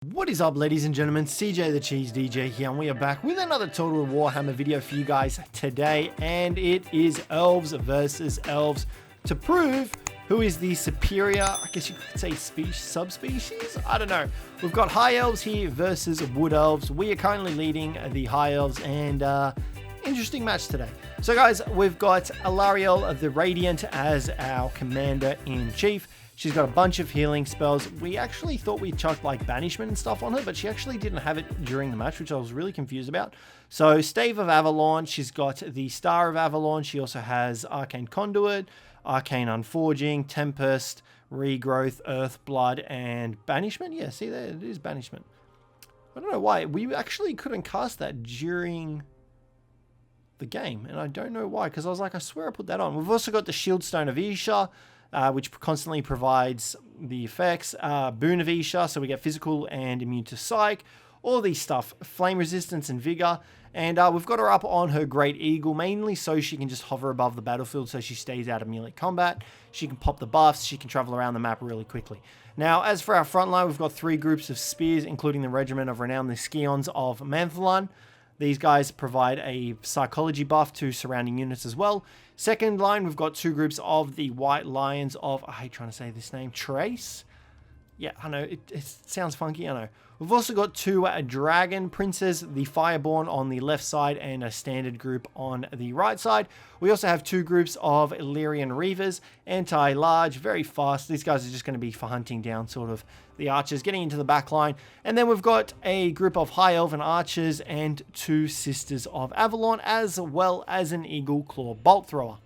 What is up, ladies and gentlemen? Cjthecheesedj here, and we are back with another Total Warhammer video for you guys today, and it is Elves versus Elves to prove who is the superior, I guess you could say, subspecies? I don't know. We've got High Elves here versus Wood Elves. We are currently leading the High Elves, and interesting match today. So guys, we've got Alariel the Radiant as our Commander-in-Chief. She's got a bunch of healing spells. We actually thought we chucked like banishment and stuff on her, but she actually didn't have it during the match, which I was really confused about. So Stave of Avalon, she's got the Star of Avalon. She also has Arcane Conduit, Arcane Unforging, Tempest, Regrowth, Earth Blood, and Banishment. Yeah, see there, it is Banishment. I don't know why. We actually couldn't cast that during the game, and I don't know why, because I was like, I swear I put that on. We've also got the Shield Stone of Isha, which constantly provides the effects. Boon of Isha, so we get physical and immune to psych. All these stuff. Flame resistance and vigor. And we've got her up on her Great Eagle, mainly so she can just hover above the battlefield so she stays out of melee combat. She can pop the buffs. She can travel around the map really quickly. Now, as for our front line, we've got 3 groups of spears, including the Regiment of Renown, the Scions of Manthalon. These guys provide a psychology buff to surrounding units as well. Second line, we've got 2 groups of the White Lions of, I hate trying to say this name, Trace? Yeah, I know, it sounds funky, I know. We've also got 2 Dragon Princes, the Fireborn on the left side and a standard group on the right side. We also have 2 groups of Illyrian Reavers, anti-large, very fast. These guys are just going to be for hunting down sort of the archers, getting into the back line. And then we've got a group of High Elven Archers and 2 Sisters of Avalon, as well as an Eagle Claw Bolt Thrower.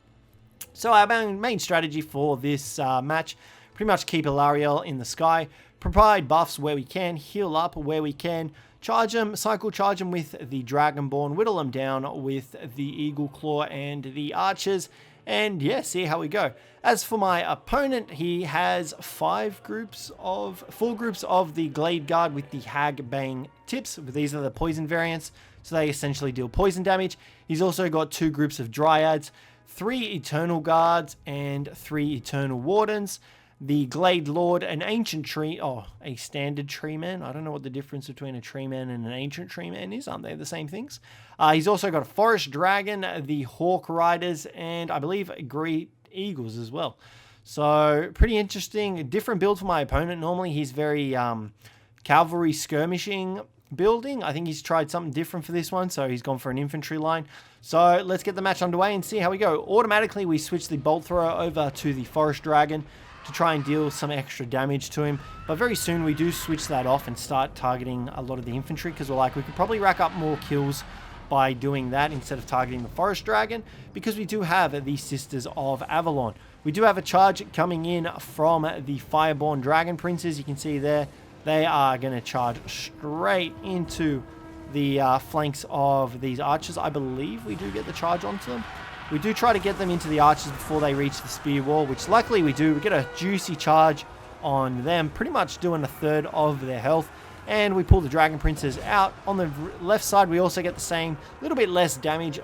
So our main strategy for this match, pretty much keep Alariel in the sky, provide buffs where we can, heal up where we can, charge them, cycle charge them with the Dragonborn, whittle them down with the Eagle Claw and the Archers, and yeah, see how we go. As for my opponent, he has 4 groups of the Glade Guard with the Hag Bane tips. These are the poison variants, so they essentially deal poison damage. He's also got 2 groups of Dryads, 3 Eternal Guards, and 3 Eternal Wardens. The Glade Lord, an ancient tree, a standard tree man. I don't know what the difference between a tree man and an ancient tree man is. Aren't they the same things? He's also got a Forest Dragon, the Hawk Riders, and I believe Great Eagles as well. So pretty interesting. Different build for my opponent. Normally he's very cavalry skirmishing building. I think he's tried something different for this one, so he's gone for an infantry line. So let's get the match underway and see how we go. Automatically we switch the Bolt Thrower over to the Forest Dragon to try and deal some extra damage to him, but very soon we do switch that off and start targeting a lot of the infantry, because we're like, we could probably rack up more kills by doing that instead of targeting the Forest Dragon, because we do have the Sisters of Avalon. We do have a charge coming in from the Fireborn Dragon Princes. You can see there, they are going to charge straight into the flanks of these archers. I believe we do get the charge onto them. We do try to get them into the archers before they reach the spear wall, which luckily we do. We get a juicy charge on them, pretty much doing 1/3 of their health. And we pull the Dragon Princes out. On the left side, we also get the same, little bit less damage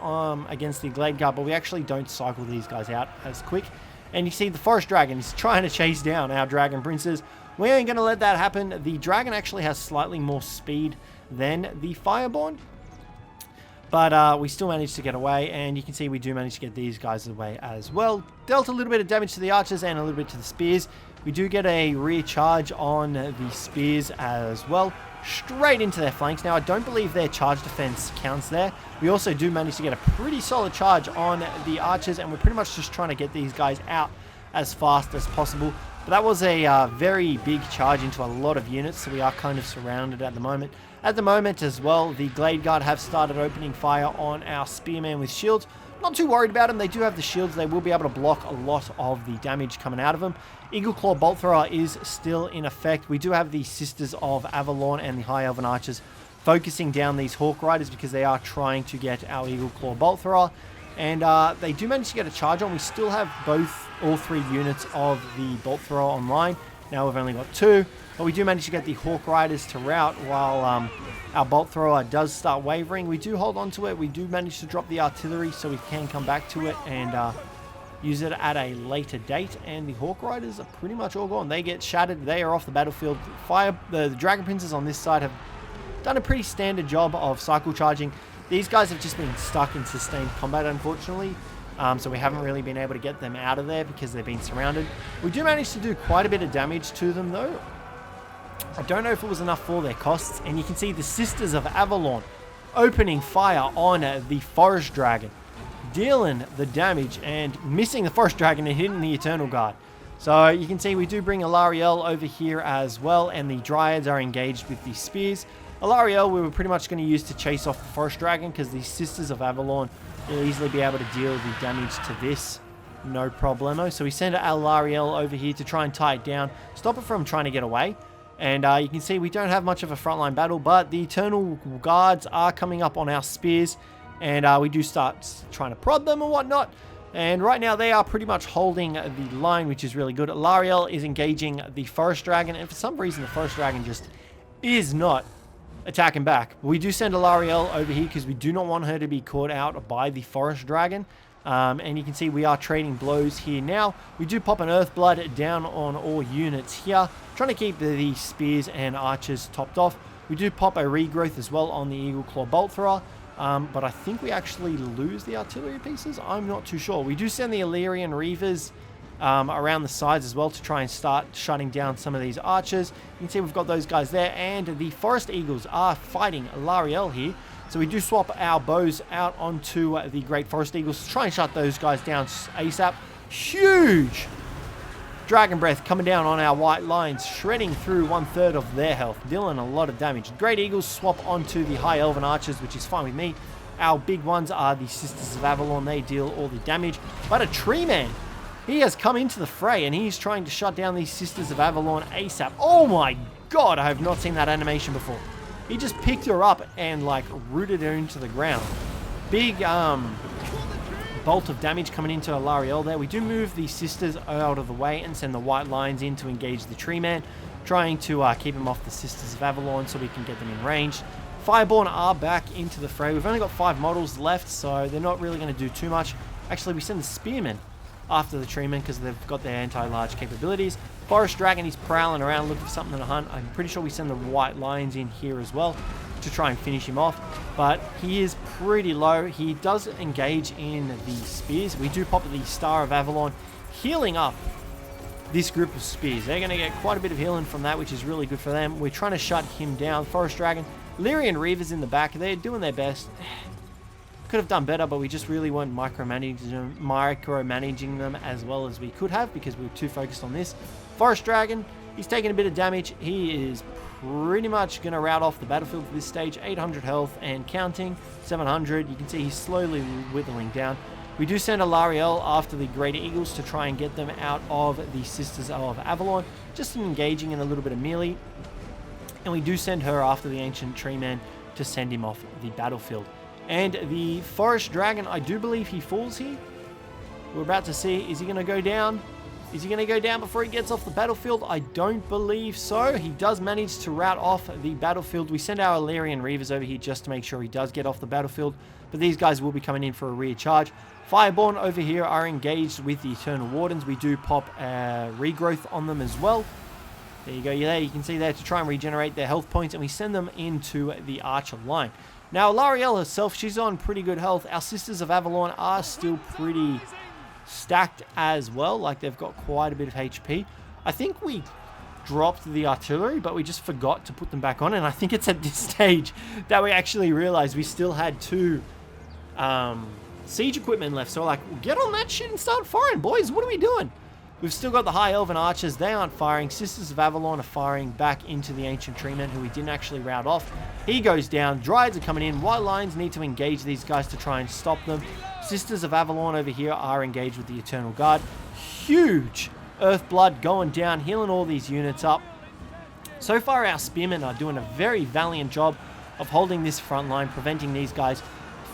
against the Glade Guard, but we actually don't cycle these guys out as quick. And you see the Forest Dragon is trying to chase down our Dragon Princes. We ain't going to let that happen. The Dragon actually has slightly more speed than the Fireborn, but we still managed to get away, and you can see we do manage to get these guys away as well. Dealt a little bit of damage to the archers and a little bit to the spears. We do get a rear charge on the spears as well, straight into their flanks. Now, I don't believe their charge defense counts there. We also do manage to get a pretty solid charge on the archers, and we're pretty much just trying to get these guys out as fast as possible. But that was a very big charge into a lot of units, so we are kind of surrounded at the moment. At the moment as well, the Glade Guard have started opening fire on our Spearman with shields. Not too worried about them. They do have the shields. They will be able to block a lot of the damage coming out of them. Eagle Claw Bolt Thrower is still in effect. We do have the Sisters of Avalon and the High Elven Archers focusing down these Hawk Riders, because they are trying to get our Eagle Claw Bolt Thrower. And they do manage to get a charge on. We still have all 3 units of the Bolt Thrower online. Now we've only got 2. But we do manage to get the Hawk Riders to rout while our Bolt Thrower does start wavering. We do hold on to it. We do manage to drop the artillery so we can come back to it and use it at a later date. And the Hawk Riders are pretty much all gone. They get shattered. They are off the battlefield. The Dragon Princes on this side have done a pretty standard job of cycle charging. These guys have just been stuck in sustained combat, unfortunately. So we haven't really been able to get them out of there because they've been surrounded. We do manage to do quite a bit of damage to them, though. I don't know if it was enough for their costs. And you can see the Sisters of Avalon opening fire on the Forest Dragon, dealing the damage and missing the Forest Dragon and hitting the Eternal Guard. So you can see we do bring Alarielle over here as well, and the Dryads are engaged with the spears. Alarielle we were pretty much going to use to chase off the Forest Dragon because the Sisters of Avalon will easily be able to deal the damage to this. No problemo. So we send Alarielle over here to try and tie it down, stop it from trying to get away. And you can see we don't have much of a frontline battle, but the Eternal Guards are coming up on our spears. And we do start trying to prod them and whatnot. And right now they are pretty much holding the line, which is really good. Alarielle is engaging the Forest Dragon. And for some reason, the Forest Dragon just is not attacking back. We do send Alarielle over here because we do not want her to be caught out by the Forest Dragon. And you can see we are trading blows here now. We do pop an Earthblood down on all units here, trying to keep the spears and archers topped off. We do pop a regrowth as well on the Eagle Claw Bolt Thrower. But I think we actually lose the artillery pieces. I'm not too sure. We do send the Illyrian Reavers around the sides as well to try and start shutting down some of these archers. You can see we've got those guys there, and the Forest Eagles are fighting Alarielle here. So we do swap our bows out onto the Great Forest Eagles to try and shut those guys down ASAP. Huge Dragon Breath coming down on our white lines, shredding through 1/3 of their health, dealing a lot of damage. Great Eagles swap onto the High Elven Archers, which is fine with me. Our big ones are the Sisters of Avalon. They deal all the damage. But a Tree Man, he has come into the fray, and he's trying to shut down these Sisters of Avalon ASAP. Oh my god, I have not seen that animation before. He just picked her up and like rooted her into the ground. Big bolt of damage coming into Alarielle there. We do move the Sisters out of the way and send the white lines in to engage the Tree Man, trying to keep him off the Sisters of Avalon so we can get them in range. Fireborn are back into the fray. We've only got 5 models left, so they're not really going to do too much. Actually, we send the Spearmen after the Tree Men because they've got their anti-large capabilities. Forest Dragon, he's prowling around looking for something to hunt. I'm pretty sure we send the white lions in here as well to try and finish him off, but he is pretty low. He does engage in the spears. We do pop the Star of Avalon, healing up this group of spears. They're going to get quite a bit of healing from that, which is really good for them. We're trying to shut him down. Forest Dragon, Lyrian Reavers in the back. They're doing their best. Could have done better, but we just really weren't micromanaging them as well as we could have because we were too focused on this. Forest Dragon, he's taking a bit of damage. He is pretty much going to rout off the battlefield at this stage. 800 health and counting, 700. You can see he's slowly whittling down. We do send Alarielle after the Great Eagles to try and get them out of the Sisters of Avalon, just engaging in a little bit of melee. And we do send her after the Ancient Tree Man to send him off the battlefield. And the Forest Dragon, I do believe he falls here. We're about to see, is he going to go down? Is he going to go down before he gets off the battlefield? I don't believe so. He does manage to rout off the battlefield. We send our Illyrian Reavers over here just to make sure he does get off the battlefield. But these guys will be coming in for a rear charge. Fireborn over here are engaged with the Eternal Wardens. We do pop a regrowth on them as well. There you go. You can see there to try and regenerate their health points. And we send them into the Archer line. Now, Alarielle herself, she's on pretty good health. Our Sisters of Avalon are still pretty stacked as well. Like, they've got quite a bit of HP. I think we dropped the artillery, but we just forgot to put them back on. And I think it's at this stage that we actually realized we still had 2 siege equipment left. So we're like, get on that shit and start firing, boys. What are we doing? We've still got the High Elven Archers. They aren't firing. Sisters of Avalon are firing back into the Ancient Tree Man, who we didn't actually rout off. He goes down. Dryads are coming in. White Lions need to engage these guys to try and stop them. Sisters of Avalon over here are engaged with the Eternal Guard. Huge Earthblood going down, healing all these units up. So far, our Spearmen are doing a very valiant job of holding this front line, preventing these guys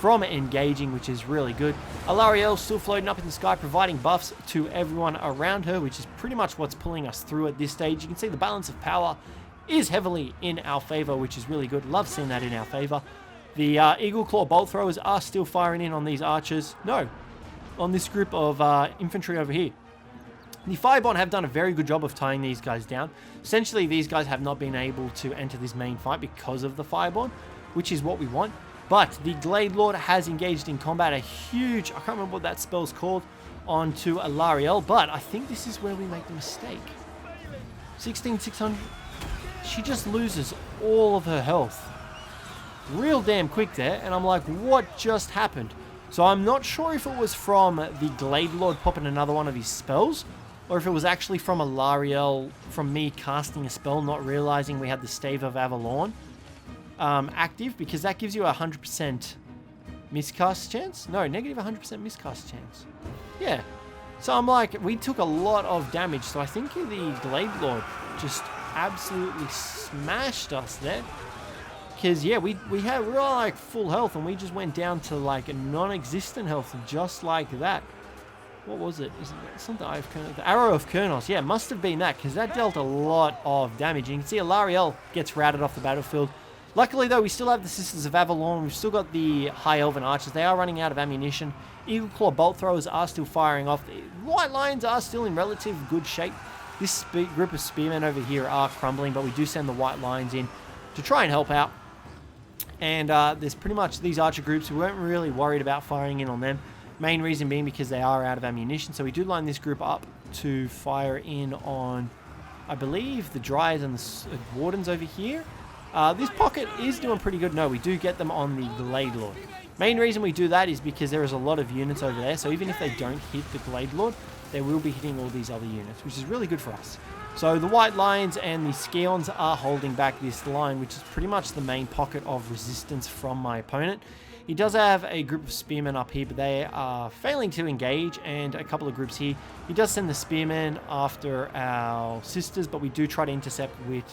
from engaging, which is really good. Alarielle still floating up in the sky, providing buffs to everyone around her, which is pretty much what's pulling us through at this stage. You can see the balance of power is heavily in our favor, which is really good. Love seeing that in our favor. The Eagle Claw Bolt Throwers are still firing in on these archers. No, on this group of infantry over here. The Firebond have done a very good job of tying these guys down. Essentially, these guys have not been able to enter this main fight because of the Firebond, which is what we want. But the Glade Lord has engaged in combat a huge, I can't remember what that spell's called, onto Alarielle, but I think this is where we make the mistake. 16,600. She just loses all of her health real damn quick there, and I'm like, what just happened? So I'm not sure if it was from the Glade Lord popping another one of his spells, or if it was actually from Alarielle, from me casting a spell, not realizing we had the Stave of Avalon active, because that gives you a 100% miscast chance? No, negative 100% miscast chance. Yeah. So I'm like, we took a lot of damage, so I think the Glade Lord just absolutely smashed us there. Because, yeah, we were like full health, and we just went down to like a non-existent health just like that. What was it? Is it something Eye of Kurnos? The Arrow of Kurnos. Yeah, must have been that, because that dealt a lot of damage. And you can see Alarielle gets routed off the battlefield. Luckily, though, we still have the Sisters of Avalon. We've still got the High Elven Archers. They are running out of ammunition. Eagle Claw Bolt Throwers are still firing off. The White Lions are still in relative good shape. This group of Spearmen over here are crumbling, but we do send the White Lions in to try and help out. And there's pretty much these archer groups. We weren't really worried about firing in on them. Main reason being because they are out of ammunition. So we do line this group up to fire in on, I believe, the Dryads and the Wardens over here. This pocket is doing pretty good. No, we do get them on the Glade Lord. Main reason we do that is because there is a lot of units over there. So even if they don't hit the Glade Lord, they will be hitting all these other units, which is really good for us. So the White Lions and the Scions are holding back this line, which is pretty much the main pocket of resistance from my opponent. He does have a group of Spearmen up here, but they are failing to engage, and a couple of groups here. He does send the Spearmen after our Sisters, but we do try to intercept with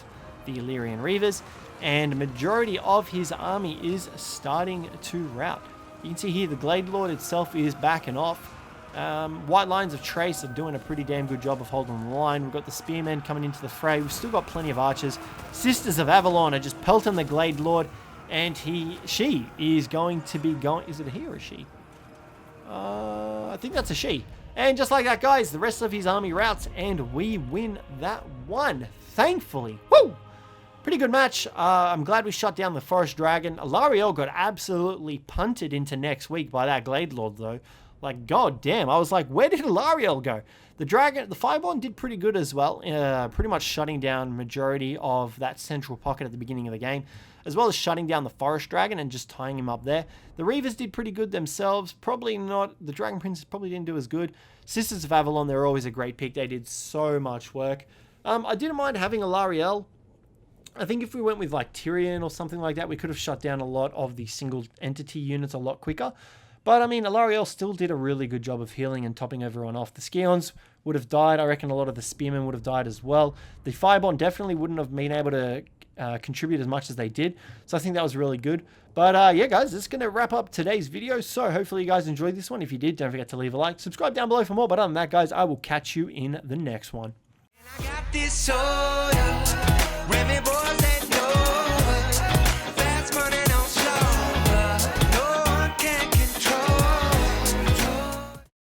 the Illyrian Reavers, and majority of his army is starting to rout. You can see here the Glade Lord itself is backing off. White Lions of Trace are doing a pretty damn good job of holding the line. We've got the Spearmen coming into the fray. We've still got plenty of archers. Sisters of Avalon are just pelting the Glade Lord, and she is going to be going... Is it a he or a she? I think that's a she. And just like that, guys, the rest of his army routs, and we win that one, thankfully. Woo! Pretty good match. I'm glad we shut down the Forest Dragon. Alarielle got absolutely punted into next week by that Glade Lord, though. Like, god damn. I was like, where did Alarielle go? The Firebond did pretty good as well. Pretty much shutting down majority of that central pocket at the beginning of the game, as well as shutting down the Forest Dragon and just tying him up there. The Reavers did pretty good themselves. Probably not. The Dragon Princes probably didn't do as good. Sisters of Avalon, they're always a great pick. They did so much work. I didn't mind having Alarielle. I think if we went with like Tyrion or something like that, we could have shut down a lot of the single entity units a lot quicker. But, I mean, Alarielle still did a really good job of healing and topping everyone off. The Scions would have died. I reckon a lot of the Spearmen would have died as well. The Firebond definitely wouldn't have been able to contribute as much as they did. So I think that was really good. But, yeah, guys, that's going to wrap up today's video. So hopefully you guys enjoyed this one. If you did, don't forget to leave a like. Subscribe down below for more. But other than that, guys, I will catch you in the next one. I got this soda.